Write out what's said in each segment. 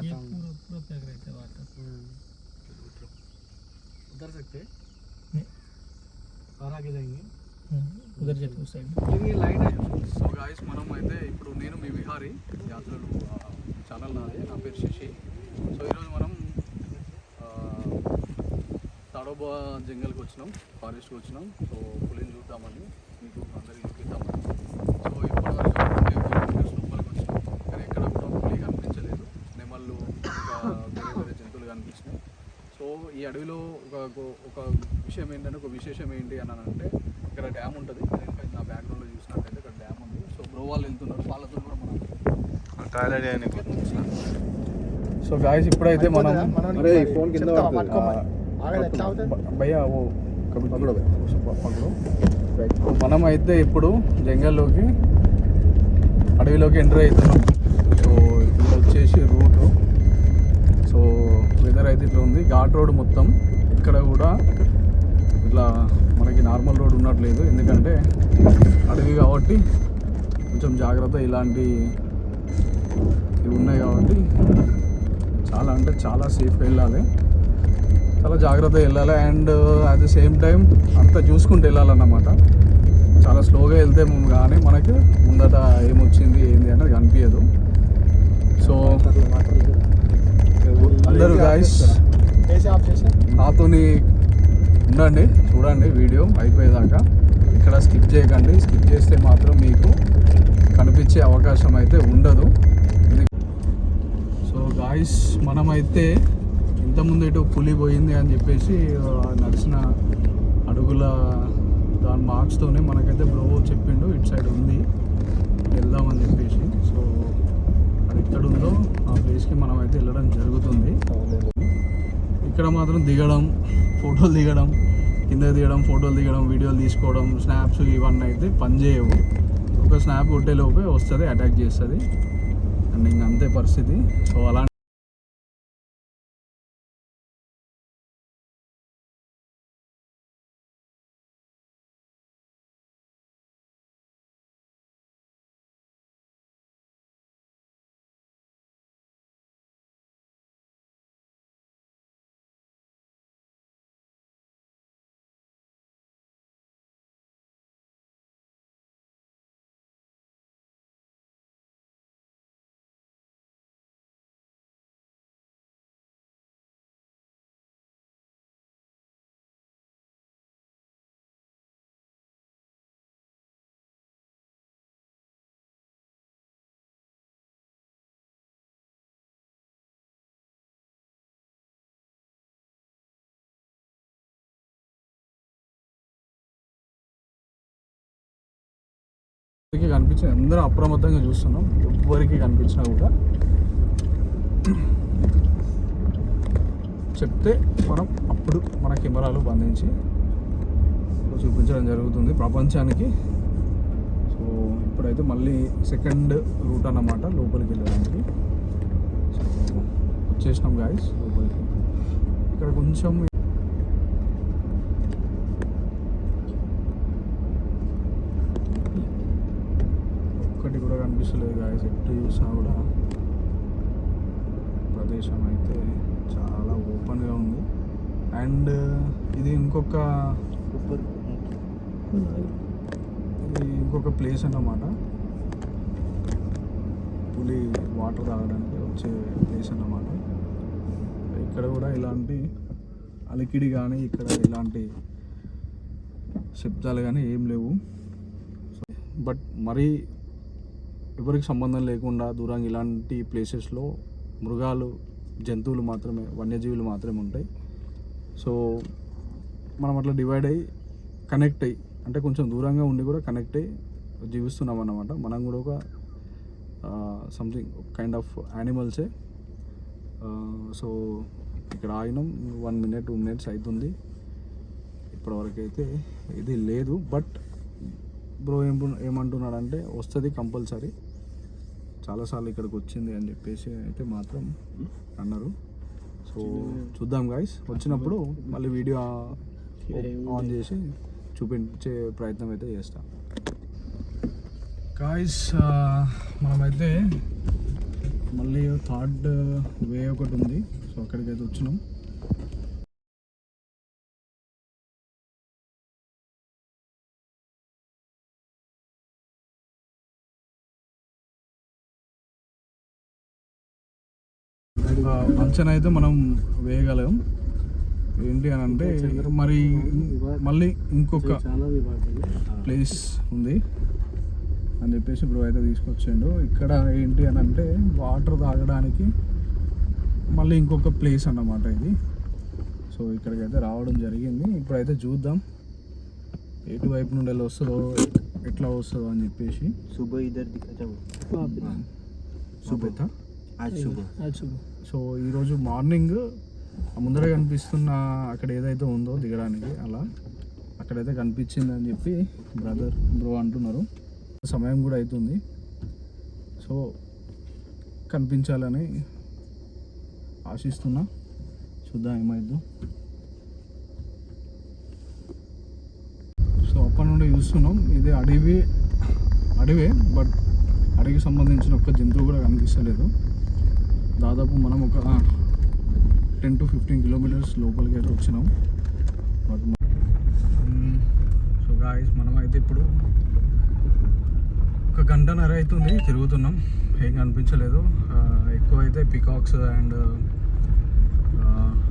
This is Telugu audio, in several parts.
ये पूरा पैक रहता है वाटर। उतर सकते हैं नहीं, और आगे जाएंगे उधर जाते उस साइड। ये लाइन है। సో గాయ్స్ మనం అయితే ఇప్పుడు నేను మీ విహారీ యాత్రలు ఛానల్ నాది, నా పేరు శశి. సో ఈరోజు మనం తాడోబా జంగల్కి వచ్చినాం, ఫారెస్ట్కి వచ్చినాం. సో పులిని చూద్దామని, మీకు అందరికీ చూపిద్దామని. సో ఇప్పటివరకు లోపలికి వచ్చినాం, కానీ ఎక్కడ కూడా పులి కనిపించలేదు. నెమళ్ళు ఇంకా వేరే వేరే జంతువులు కనిపించినాయి. సో ఈ అడవిలో ఒక విషయం ఏంటంటే, ఒక విశేషం ఏంటి అని అంటే, ఇక్కడ డ్యామ్ ఉంటుంది. నా బ్యాక్గ్రౌండ్లో చూసినట్టయితే ఇక్కడ డ్యామ్ ఉంది. సో బ్రో వాళ్ళు వెళ్తున్నారు, వాళ్ళతో కూడా మనం టాయిలెట్ అని. సో గాయస్ ఇప్పుడైతే మనం ఫోన్ కింద భయ్యా ఓ పక్కడు. మనం అయితే ఇప్పుడు జంగల్లోకి, అడవిలోకి ఎంటర్ అవుతున్నాం. సో ఇది వచ్చేసి రూట్. సో వెదర్ అయితే ఇట్లా ఉంది, ఘాట్ రోడ్ మొత్తం. ఇక్కడ కూడా ఇట్లా మనకి నార్మల్ రోడ్ ఉన్నట్లేదు, ఎందుకంటే అడవి కాబట్టి కొంచెం జాగ్రత్త. ఇలాంటి ఇవి ఉన్నాయి కాబట్టి చాలా అంటే చాలా సేఫ్గా వెళ్ళాలి, చాలా జాగ్రత్తగా వెళ్ళాలి. And at the same time అంతా చూసుకుంటూ వెళ్ళాలన్నమాట. చాలా స్లోగా వెళ్తే కానీ మనకి ముందట ఏమొచ్చింది ఏంది అనేది కనిపించదు. సో అందరూ గాయ్స్ నాతోని ఉండండి, చూడండి వీడియో అయిపోయేదాకా. ఇక్కడ స్కిప్ చేయకండి, స్కిప్ చేస్తే మాత్రం మీకు కనిపించే అవకాశం అయితే ఉండదు. సో గాయ్స్ మనమైతే ఇంతకుముందు ఇటు పులి పోయింది అని చెప్పేసి నడిచిన అడుగుల దాని మార్క్స్తోనే మనకైతే బ్రో చెప్పిండు ఇటు సైడ్ ఉంది వెళ్దామని చెప్పేసి. సో అది ఎక్కడ ఉందో ఆ ప్లేస్కి మనమైతే వెళ్ళడం జరుగుతుంది. ఇక్కడ మాత్రం దిగడం, ఫోటోలు దిగడం, కింద దిగడం, ఫోటోలు దిగడం, వీడియోలు తీసుకోవడం, స్నాప్స్ ఇవన్నీ అయితే పనిచేయవు. ఒక స్నాప్ కొట్టేలోపే వస్తుంది, అటాక్ చేస్తుంది, అండ్ ఇంక అంతే పరిస్థితి. సో అలాంటి కనిపించింది, అందరూ అప్రమత్తంగా చూస్తున్నాం. ఎవరికి కనిపించినా కూడా చెప్తే మనం అప్పుడు మన కెమెరాలు బంధించి చూపించడం జరుగుతుంది ప్రపంచానికి. సో ఇప్పుడైతే మళ్ళీ సెకండ్ రూట్ అన్నమాట లోపలికి వెళ్ళడానికి. సో వచ్చేసినాం గాయస్ లోపలికి. ఇక్కడ కొంచెం ఒక్కటి కూడా కనిపిస్తలేదు గాయస్, ఎటు చూసినా కూడా ప్రదేశం అయితే చాలా ఓపెన్గా ఉంది. అండ్ ఇది ఇంకొక ప్లేస్ అన్నమాట, పులి వాటర్ తాగడానికి వచ్చే ప్లేస్ అన్నమాట. ఇక్కడ కూడా ఇలాంటి అలికిడి కానీ, ఇక్కడ ఇలాంటి శబ్దాలు కానీ ఏం లేవు. బట్ మరీ ఎవరికి సంబంధం లేకుండా దూరంగా ఇలాంటి ప్లేసెస్లో మృగాలు, జంతువులు మాత్రమే, వన్యజీవులు మాత్రమే ఉంటాయి. సో మనం అట్లా డివైడ్ అయ్యి కనెక్ట్ అయ్యి, అంటే కొంచెం దూరంగా ఉండి కూడా కనెక్ట్ అయ్యి జీవిస్తున్నాం అన్నమాట. మనం కూడా ఒక సంథింగ్ కైండ్ ఆఫ్ యానిమల్సే. సో ఇక్కడ ఆగినాం, 1 minute 2 minutes అవుతుంది. ఇప్పటివరకు అయితే ఇది లేదు. బట్ బ్రో ఏమంటున్నాడంటే వస్తుంది కంపల్సరీ, చాలాసార్లు ఇక్కడికి వచ్చింది అని చెప్పేసి అయితే మాత్రం అన్నారు. సో చూద్దాం గాయస్, వచ్చినప్పుడు మళ్ళీ వీడియో ఆన్ చేసి చూపించే ప్రయత్నం అయితే చేస్తాం. గాయస్ మనమైతే మళ్ళీ థర్డ్ వే ఒకటి ఉంది. సో అక్కడికి అయితే వచ్చినాం. అంచనా అయితే మనం వేయగలం. ఏంటి అని అంటే మరి మళ్ళీ ఇంకొక ప్లేస్ ఉంది అని చెప్పేసి బ్రో అయితే తీసుకొచ్చిండు. ఇక్కడ ఏంటి అని అంటే వాటర్ తాగడానికి మళ్ళీ ఇంకొక ప్లేస్ అన్నమాట ఇది. సో ఇక్కడికైతే రావడం జరిగింది. ఇప్పుడైతే చూద్దాం ఎటువైపు నుండి వెళ్ళి వస్తుందో ఎట్లా వస్తుందో అని చెప్పేసి. శుభేత సో ఈరోజు మార్నింగ్ ముందర కనిపిస్తున్న అక్కడ ఏదైతే ఉందో దిగడానికి అలా అక్కడైతే కనిపించింది అని చెప్పి బ్రో అంటున్నారు. సమయం కూడా అవుతుంది. సో కనిపించాలని ఆశిస్తున్నా. చూద్దాం ఏమైందో. సో అప్పటి నుండి చూస్తున్నాం ఇది అడవే బట్ అడవికి సంబంధించిన ఒక్క జంతువు కూడా కనిపిస్తలేదు. దాదాపు మనం ఒక 10 to 15 కిలోమీటర్స్ లోపలికి అయితే వచ్చినాం. సో గాయస్ మనమైతే ఇప్పుడు 1 గంటన్నర అవుతుంది తిరుగుతున్నాం. ఏం కనిపించలేదు. ఎక్కువ అయితే పికాక్స్ అండ్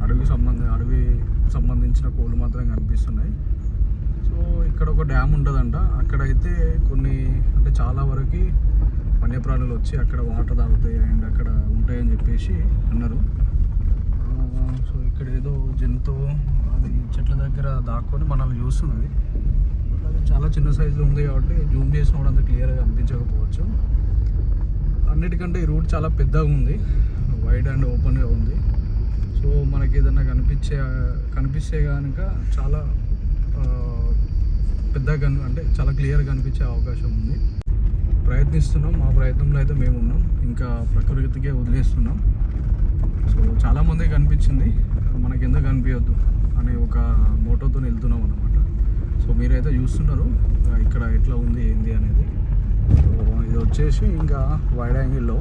అడవికి సంబంధించిన కోళ్ళు మాత్రం కనిపిస్తున్నాయి. సో ఇక్కడ ఒక డ్యామ్ ఉంటుందంట. అక్కడైతే కొన్ని అంటే చాలా వరకు వన్యప్రాణులు వచ్చి అక్కడ వాటర్ తాగుతాయి అండ్ అక్కడ ఉంటాయని చెప్పేసి అన్నారు. సో ఇక్కడ ఏదో జంతువు అది చెట్ల దగ్గర దాక్కొని మనల్ని చూస్తున్నది. అది చాలా చిన్న సైజులో ఉంది కాబట్టి జూమ్ చేసినప్పుడు అంత క్లియర్గా అనిపించకపోవచ్చు. అన్నిటికంటే ఈ రూట్ చాలా పెద్దగా ఉంది, వైడ్ అండ్ ఓపెన్గా ఉంది. సో మనకి ఏదన్నా కనిపిస్తే కనుక చాలా పెద్దగా అంటే చాలా క్లియర్గా కనిపించే అవకాశం ఉంది. ప్రయత్నిస్తున్నాం. మా ప్రయత్నంలో అయితే మేము ఉన్నాం. ఇంకా ప్రకృతికే వదిలేస్తున్నాం. సో చాలామంది కనిపించింది, మనకి ఎందుకు కనిపించద్దు అనే ఒక మోటోతో వెళ్తున్నాం అన్నమాట. సో మీరైతే చూస్తున్నారు ఇక్కడ ఎట్లా ఉంది ఏంది అనేది. సో ఇది వచ్చేసి ఇంకా వైడ్ యాంగిల్లో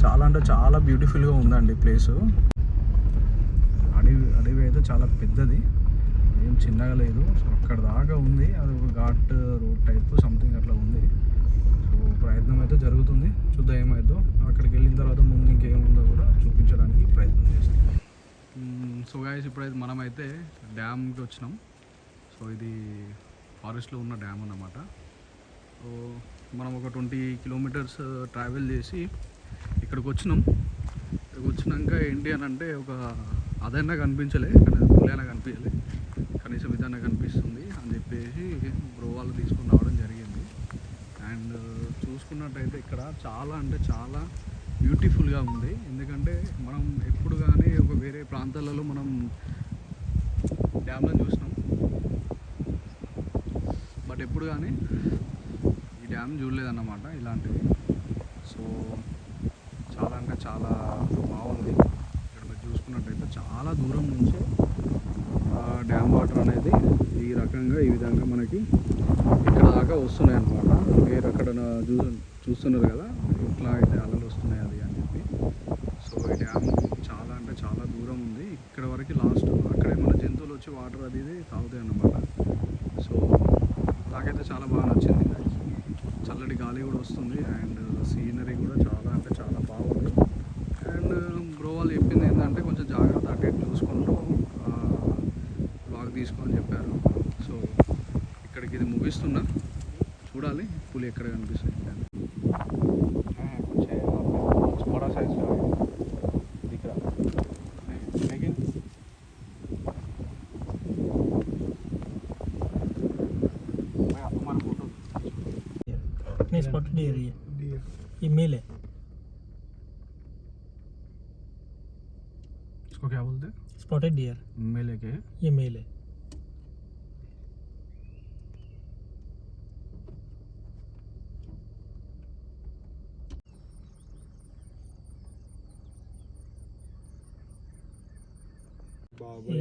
చాలా అంటే చాలా బ్యూటిఫుల్గా ఉందండి ప్లేసు. అడవి అయితే చాలా పెద్దది, ఏం చిన్నగా లేదు. సో అక్కడ దాకా ఉంది. అది ఒక ఘాట్ రోడ్ టైప్ సంథింగ్ అట్లా ఉంది. సో ప్రయత్నం అయితే జరుగుతుంది. చూద్దాం ఏమైందో. అక్కడికి వెళ్ళిన తర్వాత ముందు ఇంకేముందో కూడా చూపించడానికి ప్రయత్నం చేస్తాం. సో గాయస్ ఇప్పుడైతే మనమైతే డ్యామ్కి వచ్చినాం. సో ఇది ఫారెస్ట్లో ఉన్న డ్యామ్ అన్నమాట. సో మనం ఒక 20 కిలోమీటర్స్ ట్రావెల్ చేసి ఇక్కడికి వచ్చినాం. ఇక్కడికి వచ్చినాక ఏంటి అని అంటే ఒక అదైనా కనిపించలే, పులైనా కనిపించలే, కనీసం ఇదైనా కనిపిస్తుంది అని చెప్పేసి బ్రో వాళ్ళు తీసుకుని రావడం జరిగింది. అండ్ చూసుకున్నట్టయితే ఇక్కడ చాలా అంటే చాలా బ్యూటిఫుల్గా ఉంది. ఎందుకంటే మనం ఎప్పుడు కానీ ఒక వేరే ప్రాంతాలలో మనం డ్యామ్లను చూసినాం, బట్ ఎప్పుడు కానీ ఈ డ్యామ్ చూడలేదన్నమాట ఇలాంటివి. సో చాలా అంటే చాలా బాగుంది. ఇక్కడ మీరు చూసుకున్నట్టయితే చాలా దూరం నుంచి డ్యామ్ వాటర్ అనేది ఈ విధంగా మనకి ఇక్కడ దాకా వస్తున్నాయి అన్నమాట. మీరు అక్కడ చూస్తున్నారు కదా ఇట్లా అయితే అలలు వస్తున్నాయి అది అని చెప్పి. సో ఈ డ్యామ్ చాలా అంటే చాలా దూరం ఉంది. ఇక్కడ వరకు లాస్ట్ అక్కడే మన జంతువులు వచ్చి వాటర్ అది ఇది తాగుతాయి అన్నమాట. సో నాకైతే చాలా బాగా నచ్చింది. చల్లటి గాలి కూడా వస్తుంది అండ్ సీనరీ కూడా చాలా అంటే చాలా బాగుంది. అండ్ బ్రో వాళ్ళు చెప్పింది ఏంటంటే కొంచెం జాగ్రత్త అటు ఇటు చూసుకుంటూ బ్లాగ్ తీసుకోని చెప్పారు. సో ఇక్కడికి ఇది ముగిస్తున్నా. చూడాలి పులి ఎక్కడ కనిపిస్తుంది. బడా సైజ్ नहीं स्पॉटेड डियर ये मेल है. इसको क्या बोलते हैं? स्पॉटेड डियर मेल है क्या? ये मेल है.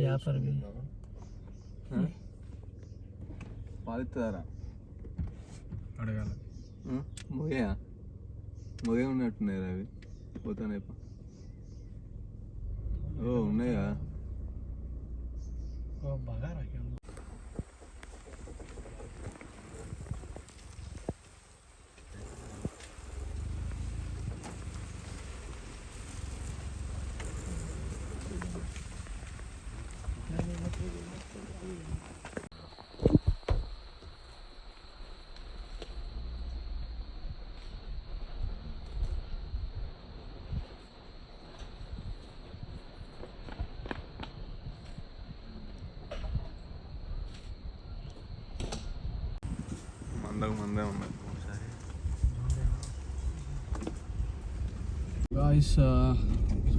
यहाँ पर भी పాలిస్తారా అడగాలి. మొగయా మొగే ఉన్నట్టున్నాయి అవి పోతానే. మందే ఉన్నాయి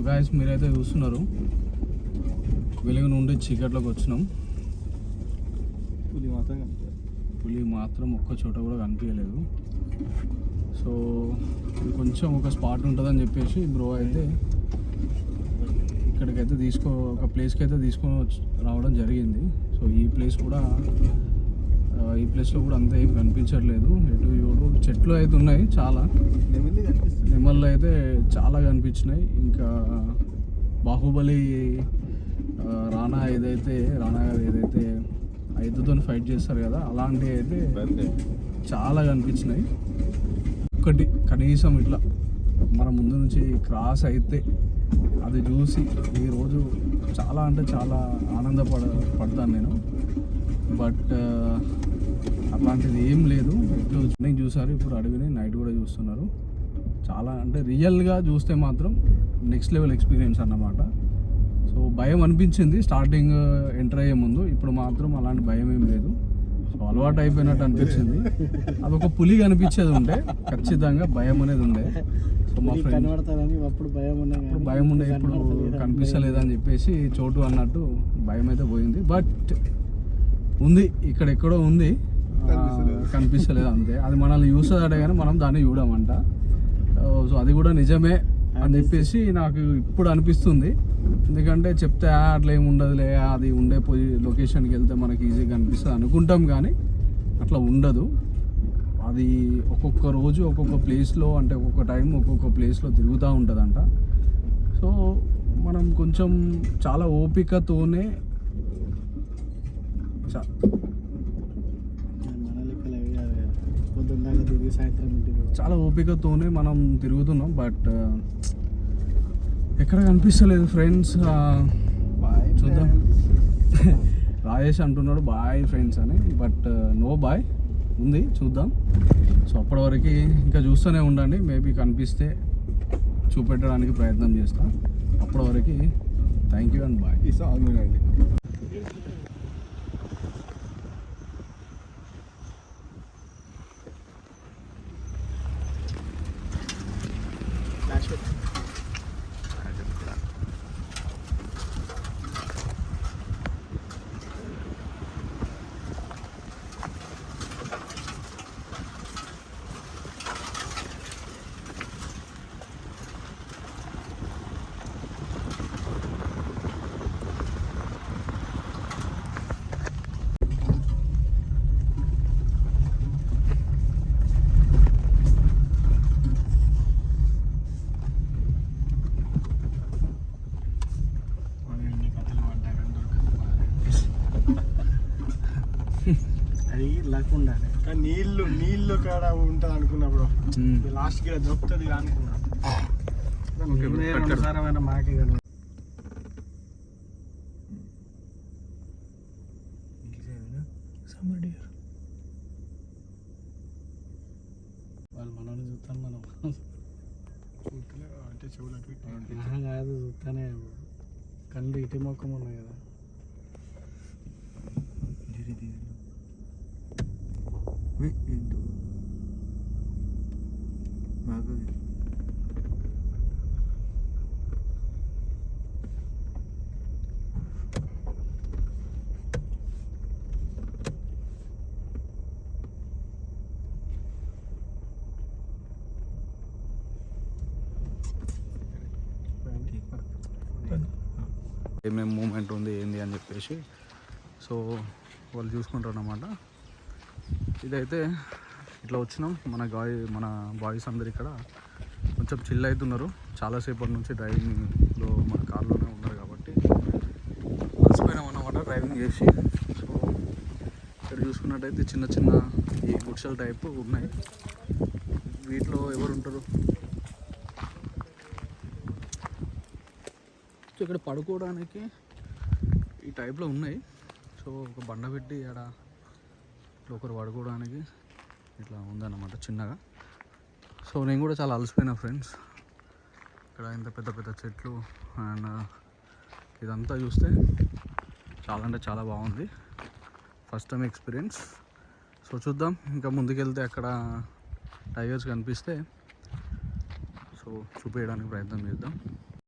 గాయస్ మీరైతే చూస్తున్నారు వెలుగు నుండి చీకట్లోకి వచ్చినాం. పులి మాత్రం ఒక్క చోట కూడా కనిపించలేదు. సో ఇది కొంచెం ఒక స్పాట్ ఉంటుందని చెప్పేసి బ్రో అయితే ఇక్కడికైతే ఒక ప్లేస్కి అయితే తీసుకొని రావడం జరిగింది. సో ఈ ప్లేస్లో కూడా అంత ఏం కనిపించట్లేదు. ఎటు చూడు చెట్లు అయితే ఉన్నాయి, చాలా నెమళ్ళు అయితే చాలా కనిపించినాయి. ఇంకా బాహుబలి రాణా గారు ఏదైతే ఐదుతో ఫైట్ చేస్తారు కదా, అలాంటివి అయితే చాలా కనిపించినాయి. ఒకటి కనీసం ఇట్లా మన ముందు నుంచి క్రాస్ అయితే అది చూసి ఈరోజు చాలా అంటే చాలా పడతాను నేను. బట్ అట్లాంటిది ఏం లేదు. ఇట్లు చూసారు, ఇప్పుడు అడవిని నైట్ కూడా చూస్తున్నారు. చాలా అంటే రియల్గా చూస్తే మాత్రం నెక్స్ట్ లెవెల్ ఎక్స్పీరియన్స్ అన్నమాట. సో భయం అనిపించింది స్టార్టింగ్ ఎంటర్ అయ్యే ముందు, ఇప్పుడు మాత్రం అలాంటి భయం ఏం లేదు. సో అలవాటు అయిపోయినట్టు అనిపించింది. అదొక పులి కనిపించేది ఉండే, ఖచ్చితంగా భయం అనేది ఉండే. సో మా ఫ్రెండ్ భయం ఉండే, ఇప్పుడు కనిపించలేదని చెప్పేసి చోటు అన్నట్టు భయం అయితే పోయింది. బట్ ఉంది, ఇక్కడెక్కడో ఉంది, కనిపిస్తలేదు అంతే. అది మనల్ని చూస్తుందట కానీ మనం దాన్ని చూడమంట. సో అది కూడా నిజమే అని చెప్పేసి నాకు ఇప్పుడు అనిపిస్తుంది. ఎందుకంటే చెప్తే అట్లా ఏమి ఉండదులే, అది ఉండే లొకేషన్కి వెళ్తే మనకి ఈజీగా అనిపిస్తుంది అనుకుంటాం, కానీ అట్లా ఉండదు. అది ఒక్కొక్క రోజు ఒక్కొక్క ప్లేస్లో, అంటే ఒక్కొక్క టైం ఒక్కొక్క ప్లేస్లో తిరుగుతూ ఉంటుందంట. సో మనం కొంచెం చాలా ఓపికతోనే చాలా ఓపికతోనే మనం తిరుగుతున్నాం. బట్ ఎక్కడ కనిపిస్తలేదు ఫ్రెండ్స్. చూద్దాం. రాజేష్ అంటున్నాడు బాయ్ ఫ్రెండ్స్ అని, బట్ నో బాయ్ ఉంది, చూద్దాం. సో అప్పటి వరకు ఇంకా చూస్తూనే ఉండండి. మేబీ కనిపిస్తే చూపెట్టడానికి ప్రయత్నం చేస్తాం. అప్పటి వరకు థ్యాంక్ యూ అండ్ బాయ్. ఈ సాంగ్ వినండి. అది లక్ ఉండాలి, కానీ నీళ్ళు కాడ ఉంటుంది అనుకున్నప్పుడు లాస్ట్ కి దొరుకుతుంది అనుకున్నా. రెండుసారి మాకే కదా వాళ్ళు మనల్ని చూస్తాను, మనం అంటే చెవులకు కాదు చూస్తానే కళ్ళు ఇటు మొక్కం ఉన్నాయి కదా. ఏమేమి మూమెంట్ ఉంది ఏంది అని చెప్పేసి సో వాళ్ళు చూసుకుంటారు అన్నమాట. ఇదైతే ఇట్లా వచ్చినాం. మన బాయ్స్ అందరు ఇక్కడ కొంచెం చిల్ అవుతున్నారు. చాలాసేపటి నుంచి డ్రైవింగ్లో మన కార్లోనే ఉన్నారు కాబట్టి కలిసిపోయినాం అన్నమాట డ్రైవింగ్ చేసి. సో ఇక్కడ చూసుకున్నట్టయితే చిన్న చిన్న ఈ గుడ్సెల్ టైపు ఉన్నాయి. వీటిలో ఎవరు ఉంటారు? ఇక్కడ పడుకోవడానికి ఈ టైప్లో ఉన్నాయి. సో ఒక బండ పెట్టి ఆడ ఒకరు పడుకోవడానికి ఇట్లా ఉందన్నమాట చిన్నగా. సో నేను కూడా చాలా అలసిపోయినా ఫ్రెండ్స్. ఇక్కడ ఇంత పెద్ద పెద్ద చెట్లు అండ్ ఇదంతా చూస్తే చాలా అంటే చాలా బాగుంది. First time experience. సో చూద్దాం, ఇంకా ముందుకెళ్తే అక్కడ టైగర్స్ కనిపిస్తే సో చూపించడానికి ప్రయత్నం చేద్దాం.